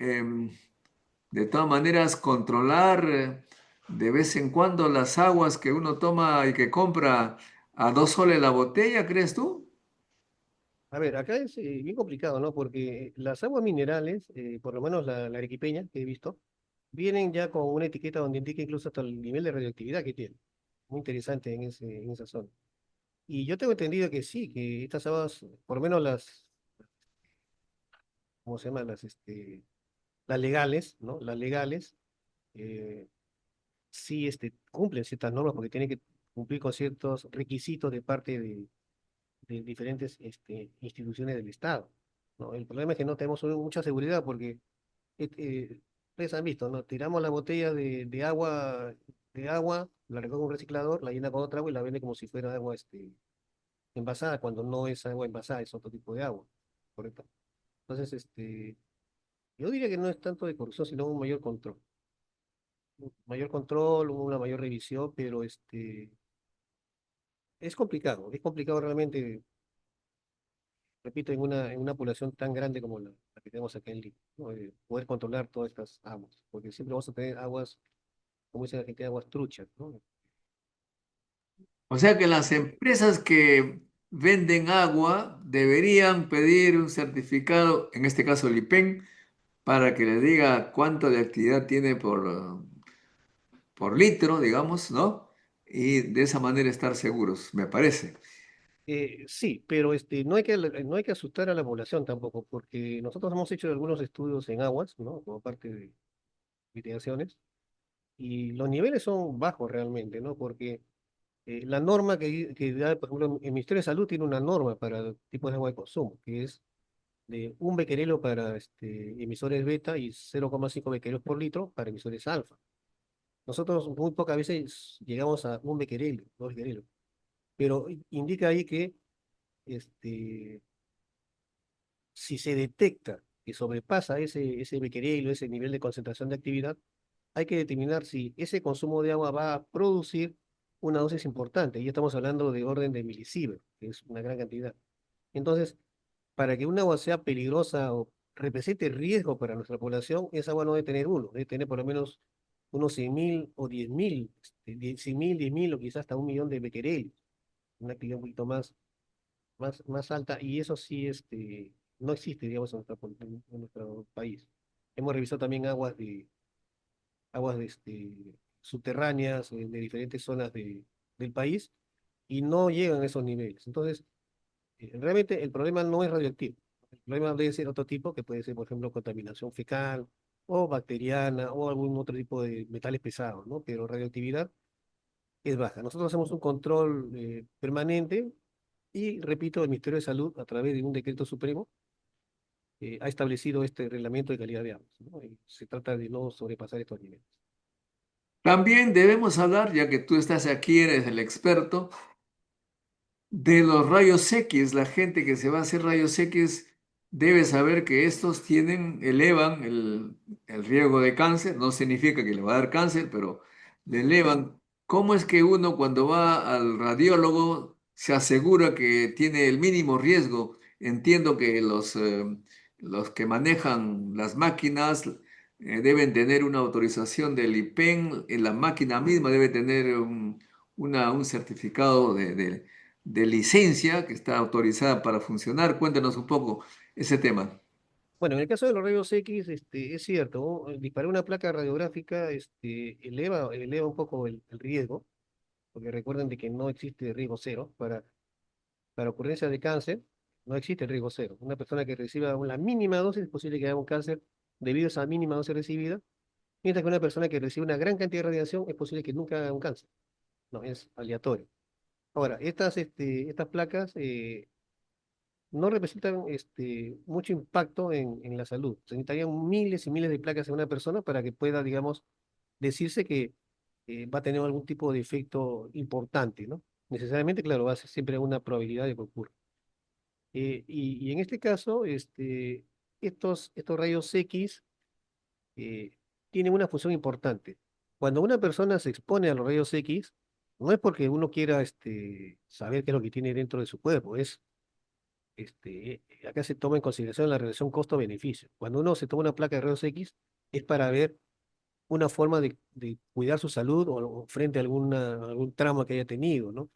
de todas maneras, controlar de vez en cuando las aguas que uno toma y que compra a 2 soles la botella, ¿crees tú? A ver, acá es bien complicado, ¿no? Porque las aguas minerales, por lo menos la arequipeña que he visto, vienen ya con una etiqueta donde indica incluso hasta el nivel de radioactividad que tiene. Muy interesante en esa zona. Y yo tengo entendido que sí, que estas aguas, por lo menos ¿cómo se llama? Las legales, ¿no? Las legales, eh, sí cumplen ciertas normas porque tienen que cumplir con ciertos requisitos de parte de diferentes instituciones del Estado, ¿no? El problema es que no tenemos mucha seguridad porque ustedes han visto, ¿no? Tiramos la botella de agua, la recoge un reciclador, la llena con otra agua y la vende como si fuera agua envasada, cuando no es agua envasada, es otro tipo de agua, ¿correcto? Entonces, yo diría que no es tanto de corrupción, sino un mayor control. Un mayor control, una mayor revisión, pero es complicado realmente, repito, en una población tan grande como la que tenemos acá en Lima, ¿no? Poder controlar todas estas aguas, porque siempre vamos a tener aguas, como dice la gente, aguas truchas, ¿no? O sea que las empresas que venden agua deberían pedir un certificado, en este caso el IPEN, para que le diga cuánto de actividad tiene por litro, digamos, ¿no? Y de esa manera estar seguros, me parece. Sí, pero no hay que asustar a la población tampoco, porque nosotros hemos hecho algunos estudios en aguas, ¿no? Como parte de investigaciones, y los niveles son bajos realmente, ¿no? Porque la norma que da, por ejemplo, el Ministerio de Salud tiene una norma para tipos de agua de consumo, que es de 1 becquerelo para emisores beta y 0,5 becquerelos por litro para emisores alfa. Nosotros muy pocas veces llegamos a 1 becquerelo, 2 becquerelos, pero indica ahí que este, si se detecta que sobrepasa ese becquerelo, ese nivel de concentración de actividad, hay que determinar si ese consumo de agua va a producir una dosis importante. Y estamos hablando de orden de milisievert, que es una gran cantidad. Entonces, para que un agua sea peligrosa o represente riesgo para nuestra población, esa agua no debe tener uno, debe tener por lo menos unos 100.000 o 10.000, 100.000, 10.000 o quizás hasta 1 millón de becquerelos, una actividad un poquito más alta, y eso sí no existe, digamos, en nuestro país. Hemos revisado también aguas aguas subterráneas de diferentes zonas del país y no llegan a esos niveles. Entonces, realmente el problema no es radioactivo. El problema debe ser otro tipo, que puede ser, por ejemplo, contaminación fecal o bacteriana o algún otro tipo de metales pesados, ¿no? Pero radioactividad es baja. Nosotros hacemos un control permanente y, repito, el Ministerio de Salud, a través de un decreto supremo, ha establecido este reglamento de calidad de agua, ¿no? Y se trata de no sobrepasar estos niveles. También debemos hablar, ya que tú estás aquí, eres el experto, de los rayos X. La gente que se va a hacer rayos X debe saber que estos elevan el riesgo de cáncer. No significa que le va a dar cáncer, pero le elevan. ¿Cómo es que uno cuando va al radiólogo se asegura que tiene el mínimo riesgo? Entiendo que los que manejan las máquinas deben tener una autorización del IPEN. En la máquina misma debe tener un certificado de licencia que está autorizada para funcionar. Cuéntanos un poco ese tema. Bueno, en el caso de los rayos X, es cierto, ¿no? Disparar una placa radiográfica eleva un poco el riesgo, porque recuerden de que no existe riesgo cero. Para ocurrencia de cáncer, no existe el riesgo cero. Una persona que reciba la mínima dosis es posible que haga un cáncer debido a esa mínima dosis recibida, mientras que una persona que recibe una gran cantidad de radiación es posible que nunca haga un cáncer. No, es aleatorio. Ahora, estas placas no representan mucho impacto en la salud. Se necesitarían miles y miles de placas en una persona para que pueda, digamos, decirse que va a tener algún tipo de efecto importante, ¿no? Necesariamente, claro, va a ser siempre una probabilidad de que ocurra. Y en este caso, estos rayos X eh, tienen una función importante. Cuando una persona se expone a los rayos X, no es porque uno quiera saber qué es lo que tiene dentro de su cuerpo, acá se toma en consideración la relación costo-beneficio. Cuando uno se toma una placa de rayos X, es para ver una forma de cuidar su salud o frente a algún trauma que haya tenido, ¿no?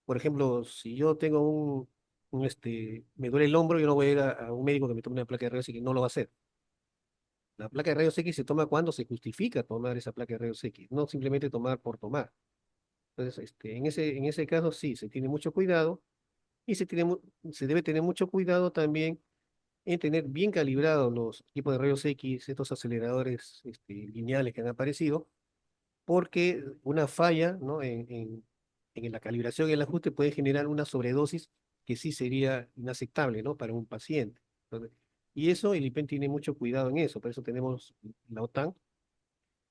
Por ejemplo, si yo tengo me duele el hombro, yo no voy a ir a un médico que me tome una placa de rayos X, no lo va a hacer. La placa de rayos X se toma cuando se justifica tomar esa placa de rayos X, no simplemente tomar por tomar. Entonces, en ese caso sí, se tiene mucho cuidado y se debe tener mucho cuidado también en tener bien calibrados los equipos de rayos X, estos aceleradores lineales que han aparecido, porque una falla, ¿no? en la calibración y el ajuste puede generar una sobredosis que sí sería inaceptable, ¿no? Para un paciente. Entonces, y eso, el IPEN tiene mucho cuidado en eso, por eso tenemos la OTAN.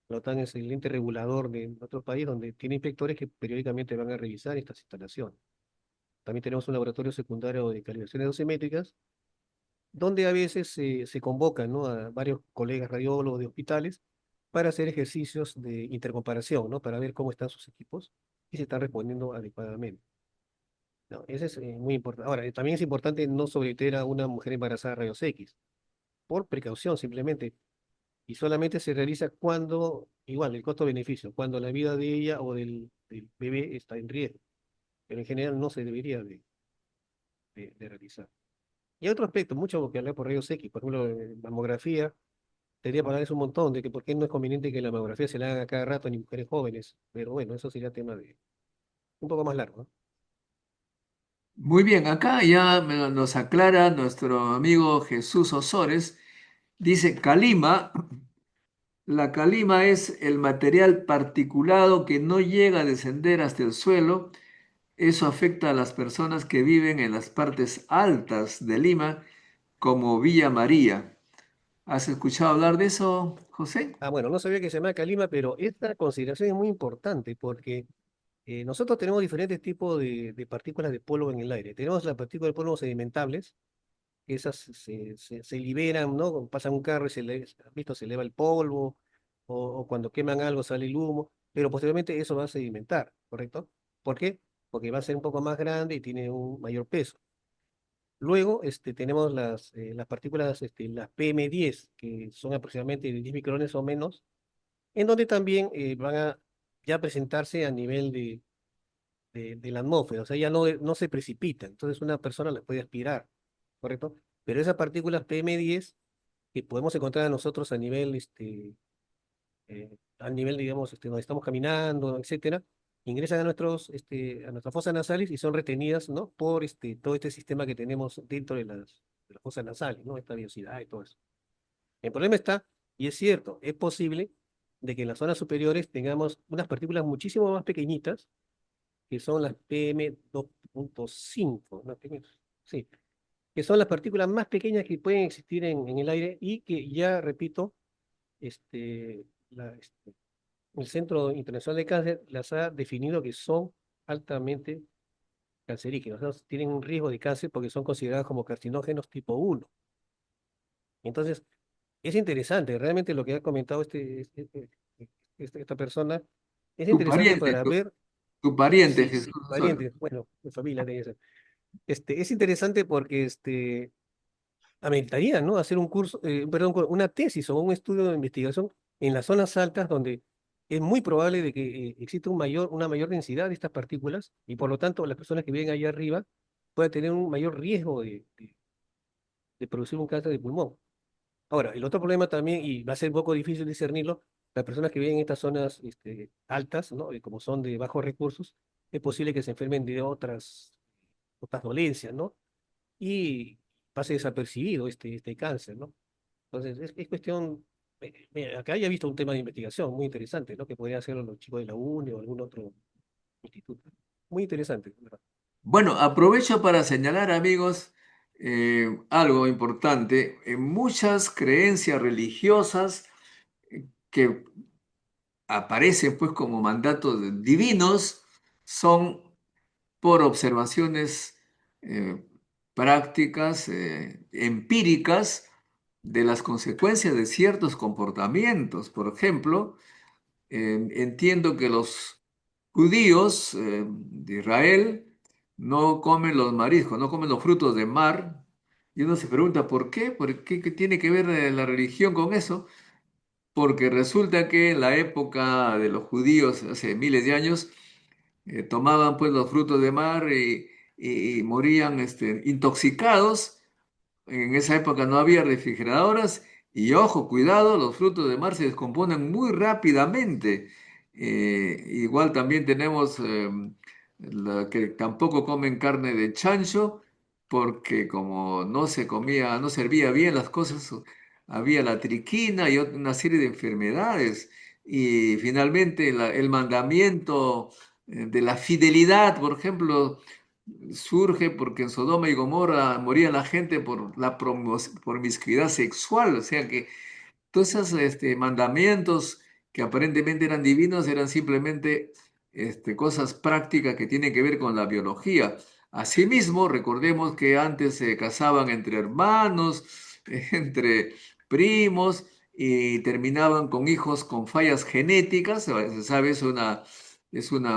La OTAN es el ente regulador de nuestro país, donde tiene inspectores que periódicamente van a revisar estas instalaciones. También tenemos un laboratorio secundario de calibraciones dosimétricas, donde a veces se convocan, ¿no? A varios colegas radiólogos de hospitales para hacer ejercicios de intercomparación, ¿no? Para ver cómo están sus equipos y si están respondiendo adecuadamente. ¿No? Eso es muy importante. Ahora, también es importante no someter a una mujer embarazada a rayos X, por precaución simplemente, y solamente se realiza cuando, igual, el costo-beneficio, cuando la vida de ella o del bebé está en riesgo, pero en general no se debería de realizar. Y hay otro aspecto, mucho que hablar por rayos X, por ejemplo, mamografía. Tendría para hablarles un montón de que por qué no es conveniente que la mamografía se la haga cada rato ni mujeres jóvenes, pero bueno, eso sería tema de un poco más largo, ¿no? Muy bien, acá ya nos aclara nuestro amigo Jesús Osores. Dice calima. La calima es el material particulado que no llega a descender hasta el suelo. Eso afecta a las personas que viven en las partes altas de Lima, como Villa María. ¿Has escuchado hablar de eso, José? Ah, bueno, no sabía que se llama calima, pero esta consideración es muy importante porque nosotros tenemos diferentes tipos de partículas de polvo en el aire. Tenemos las partículas de polvo sedimentables, que esas se liberan, ¿no? Pasan un carro y ¿has visto? Se eleva el polvo, o cuando queman algo sale el humo, pero posteriormente eso va a sedimentar, ¿correcto? ¿Por qué? Porque va a ser un poco más grande y tiene un mayor peso. Luego, tenemos las partículas, las PM10, que son aproximadamente de 10 micrones o menos, en donde también van a ya presentarse a nivel de la atmósfera, o sea, ya no se precipitan, entonces una persona las puede aspirar, ¿correcto? Pero esas partículas PM10 que podemos encontrar nosotros a nivel al nivel, digamos, donde estamos caminando, etcétera, ingresan a nuestras fosas nasales y son retenidas, ¿no? Por todo este sistema que tenemos dentro de las fosas nasales, ¿no? Esta velocidad y todo eso. El problema está, y es cierto, es posible de que en las zonas superiores tengamos unas partículas muchísimo más pequeñitas, que son las PM2.5, ¿no? Sí, que son las partículas más pequeñas que pueden existir en el aire y que ya, repito, este, el Centro Internacional de Cáncer las ha definido que son altamente cancerígenos, ¿no? Tienen un riesgo de cáncer porque son considerados como carcinógenos tipo 1. Entonces, es interesante, realmente lo que ha comentado esta persona, es Tu interesante pariente, para ver, tu pariente, sí, Jesús sí, Osorio. parientes, bueno, de familia de esa. Es interesante porque ameritaría, ¿no? Hacer un curso, perdón, una tesis o un estudio de investigación en las zonas altas donde es muy probable de que exista una mayor densidad de estas partículas y por lo tanto las personas que viven allá arriba puedan tener un mayor riesgo de producir un cáncer de pulmón. Ahora, el otro problema también, y va a ser un poco difícil discernirlo, las personas que viven en estas zonas altas, ¿no? Y como son de bajos recursos, es posible que se enfermen de otras dolencias, ¿no? Y pase desapercibido este cáncer, ¿no? Entonces, es cuestión, mira, acá ya he visto un tema de investigación muy interesante, ¿no? Que podrían hacerlo los chicos de la UNE o algún otro instituto. Muy interesante, ¿verdad? Bueno, aprovecho para señalar, amigos, algo importante. En muchas creencias religiosas que aparecen pues como mandatos divinos son por observaciones eh, prácticas, empíricas de las consecuencias de ciertos comportamientos. Por ejemplo, entiendo que los judíos de Israel no comen los mariscos, no comen los frutos de mar. Y uno se pregunta, ¿por qué? ¿Por qué? ¿Qué tiene que ver la religión con eso? Porque resulta que en la época de los judíos, hace miles de años, tomaban pues los frutos de mar y morían intoxicados. En esa época no había refrigeradoras y ojo, cuidado, los frutos de mar se descomponen muy rápidamente. Igual también tenemos la que tampoco comen carne de chancho porque como no se comía, no servía bien las cosas, había la triquina y una serie de enfermedades. Y finalmente el mandamiento de la fidelidad, por ejemplo, surge porque en Sodoma y Gomorra moría la gente por la promiscuidad sexual, o sea que todos esos mandamientos que aparentemente eran divinos eran simplemente cosas prácticas que tienen que ver con la biología. Asimismo, recordemos que antes se casaban entre hermanos, entre primos y terminaban con hijos con fallas genéticas, se sabe,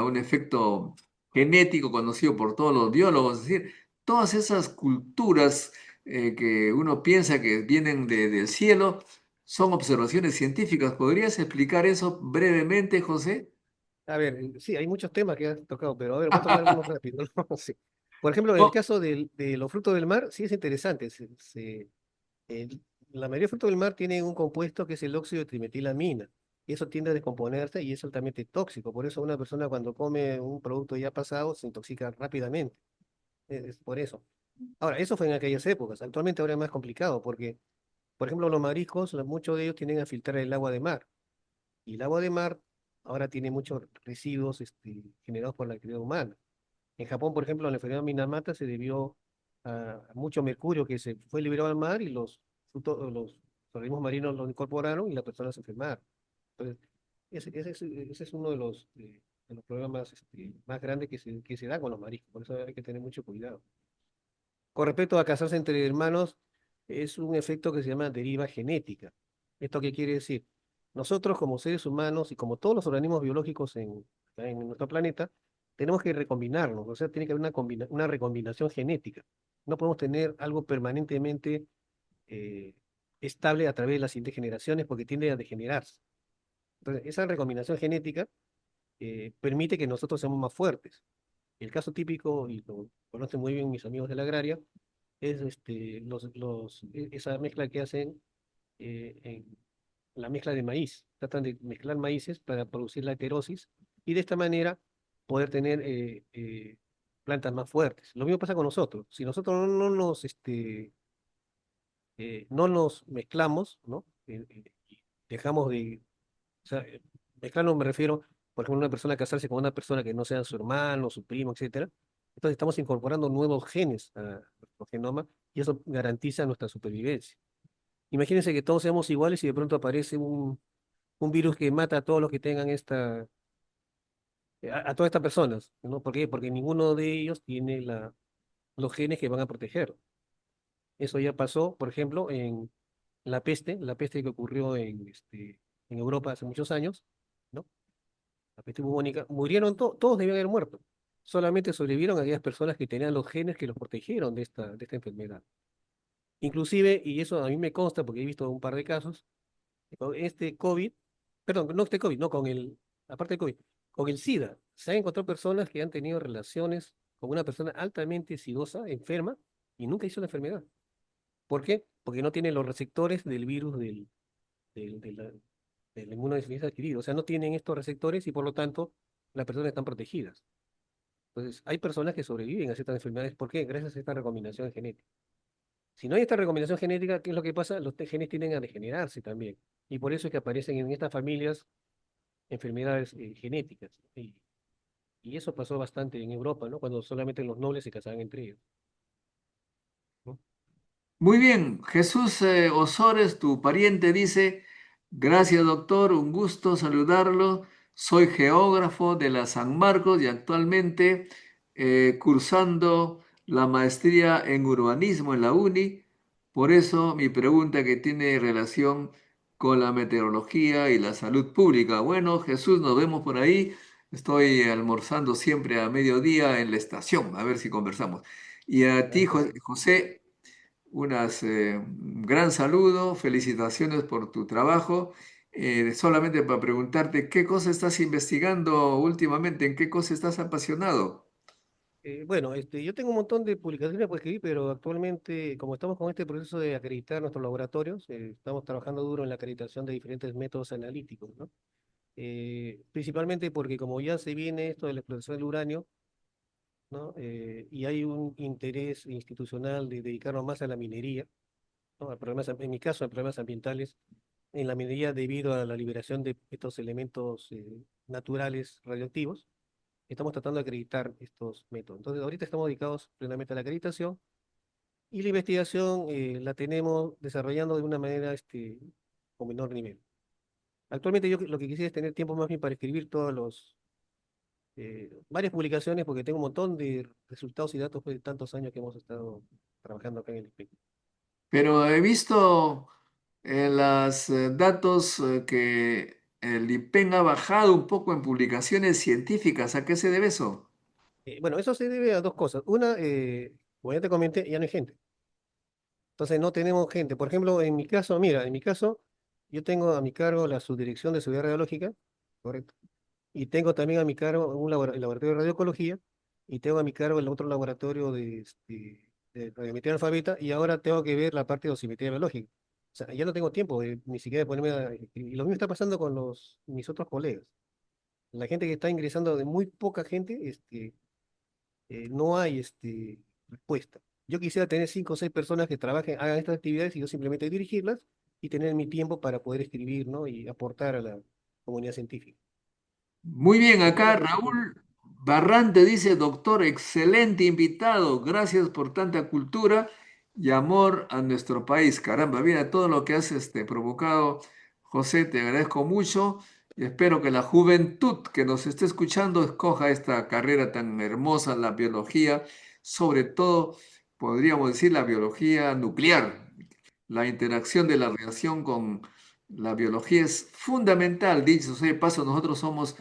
un efecto genético conocido por todos los biólogos, es decir, todas esas culturas que uno piensa que vienen del cielo, son observaciones científicas. ¿Podrías explicar eso brevemente, José? A ver, sí, hay muchos temas que has tocado, pero a ver, voy a tocar algunos rápido, ¿no? Sí. Por ejemplo, en el Oh, caso de los frutos del mar, sí es interesante. El- la mayoría de frutos del mar tienen un compuesto que es el óxido de trimetilamina. Y eso tiende a descomponerse y es altamente tóxico. Por eso una persona cuando come un producto ya pasado se intoxica rápidamente. Es por eso. Ahora, eso fue en aquellas épocas. Actualmente ahora es más complicado porque, por ejemplo, los mariscos, muchos de ellos tienden a filtrar el agua de mar. Y el agua de mar ahora tiene muchos residuos generados por la actividad humana. En Japón, por ejemplo, la enfermedad Minamata se debió a mucho mercurio que se fue liberado al mar y los organismos marinos lo incorporaron y las personas se enfermaron. Entonces, ese es uno de los problemas más grandes que se da con los mariscos. Por eso hay que tener mucho cuidado. Con respecto a casarse entre hermanos, es un efecto que se llama deriva genética. ¿Esto qué quiere decir? Nosotros como seres humanos y como todos los organismos biológicos en nuestro planeta, tenemos que recombinarnos, o sea, tiene que haber una recombinación genética. No podemos tener algo permanentemente eh, estable a través de las siguientes generaciones porque tiende a degenerarse. Entonces, esa recombinación genética permite que nosotros seamos más fuertes. El caso típico, y lo conocen muy bien mis amigos de la agraria, es esa mezcla que hacen la mezcla de maíz. Tratan de mezclar maíces para producir la heterosis y de esta manera poder tener plantas más fuertes. Lo mismo pasa con nosotros. Si nosotros no nos mezclamos, ¿no? Y dejamos de, o sea, mezclarnos me refiero, por ejemplo, una persona casarse con una persona que no sea su hermano, su primo, etcétera. Entonces estamos incorporando nuevos genes a nuestro genoma y eso garantiza nuestra supervivencia. Imagínense que todos seamos iguales y de pronto aparece un virus que mata a todos los que tengan a todas estas personas, ¿no? ¿Por qué? Porque ninguno de ellos tiene los genes que van a proteger. Eso ya pasó, por ejemplo, en la peste que ocurrió en Europa hace muchos años, ¿no? La peste bubónica, murieron todos debían haber muerto. Solamente sobrevivieron aquellas personas que tenían los genes que los protegieron de esta enfermedad. Inclusive, y eso a mí me consta porque he visto un par de casos, con este COVID, perdón, no este COVID, no con aparte del COVID, con el SIDA, se han encontrado personas que han tenido relaciones con una persona altamente sidosa, enferma, y nunca hizo la enfermedad. ¿Por qué? Porque no tienen los receptores del virus del, de la, de la inmunodeficiencia adquirida. O sea, no tienen estos receptores y por lo tanto las personas están protegidas. Entonces, hay personas que sobreviven a ciertas enfermedades. ¿Por qué? Gracias a esta recombinación genética. Si no hay esta recombinación genética, ¿qué es lo que pasa? Los genes tienden a degenerarse también. Y por eso es que aparecen en estas familias enfermedades genéticas. Y eso pasó bastante en Europa, ¿no? Cuando solamente los nobles se casaban entre ellos, ¿no? Muy bien, Jesús Osores, tu pariente, dice, gracias doctor, un gusto saludarlo. Soy geógrafo de la San Marcos y actualmente cursando la maestría en urbanismo en la UNI. Por eso mi pregunta que tiene relación con la meteorología y la salud pública. Bueno, Jesús, nos vemos por ahí. Estoy almorzando siempre a mediodía en la estación, a ver si conversamos. Y a ti, Claro que sí. José. Un gran saludo, felicitaciones por tu trabajo. Solamente para preguntarte, ¿qué cosa estás investigando últimamente? ¿En qué cosa estás apasionado? Bueno, yo tengo un montón de publicaciones por escribir, pero actualmente, como estamos con este proceso de acreditar nuestros laboratorios, estamos trabajando duro en la acreditación de diferentes métodos analíticos, ¿no? Principalmente porque como ya se viene esto de la explotación del uranio, ¿no? Y hay un interés institucional de dedicarnos más a la minería, ¿no? A problemas, en mi caso, a problemas ambientales, en la minería debido a la liberación de estos elementos naturales radioactivos. Estamos tratando de acreditar estos métodos. Entonces, ahorita estamos dedicados plenamente a la acreditación y la investigación la tenemos desarrollando de una manera con menor nivel. Actualmente yo lo que quisiera es tener tiempo más bien para escribir varias publicaciones porque tengo un montón de resultados y datos pues, de tantos años que hemos estado trabajando acá en el IPEC. Pero he visto en los datos que el IPEN ha bajado un poco en publicaciones científicas. ¿A qué se debe eso? Bueno, eso se debe a dos cosas. Una, como ya te comenté, ya no hay gente. Entonces no tenemos gente. Por ejemplo, en mi caso, mira, en mi caso, yo tengo a mi cargo la subdirección de seguridad radiológica, correcto. Y tengo también a mi cargo el laboratorio de radioecología, y tengo a mi cargo el otro laboratorio de radiometría alfabeta, y ahora tengo que ver la parte de dosimetría biológica. O sea, ya no tengo tiempo ni siquiera de ponerme a escribir. Y lo mismo está pasando con mis otros colegas. La gente que está ingresando, de muy poca gente, no hay respuesta. Yo quisiera tener 5 o 6 personas que trabajen, hagan estas actividades y yo simplemente dirigirlas y tener mi tiempo para poder escribir, ¿no? Y aportar a la comunidad científica. Muy bien, No tengo acá tanto tiempo. Raúl Barrante dice, doctor, excelente invitado, gracias por tanta cultura y amor a nuestro país. Caramba, mira todo lo que has provocado, José, te agradezco mucho y espero que la juventud que nos esté escuchando escoja esta carrera tan hermosa, la biología, sobre todo, podríamos decir, la biología nuclear. La interacción de la radiación con la biología es fundamental. Dicho sea de paso, nosotros somos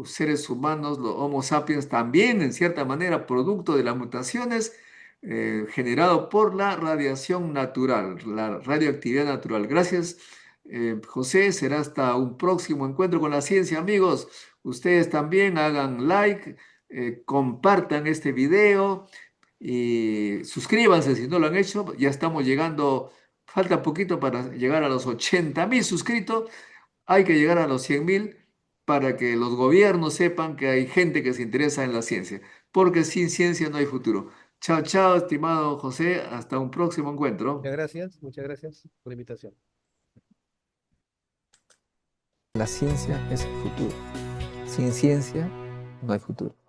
seres humanos, los Homo sapiens, también en cierta manera producto de las mutaciones generado por la radiación natural, la radioactividad natural. Gracias, José. Será hasta un próximo encuentro con la ciencia, amigos. Ustedes también hagan like, compartan este video y suscríbanse si no lo han hecho. Ya estamos llegando Falta poquito para llegar a los 80.000 suscritos. Hay que llegar a los 100.000 para que los gobiernos sepan que hay gente que se interesa en la ciencia, porque sin ciencia no hay futuro. Chao, chao, estimado José. Hasta un próximo encuentro. Muchas gracias por la invitación. La ciencia es el futuro. Sin ciencia no hay futuro.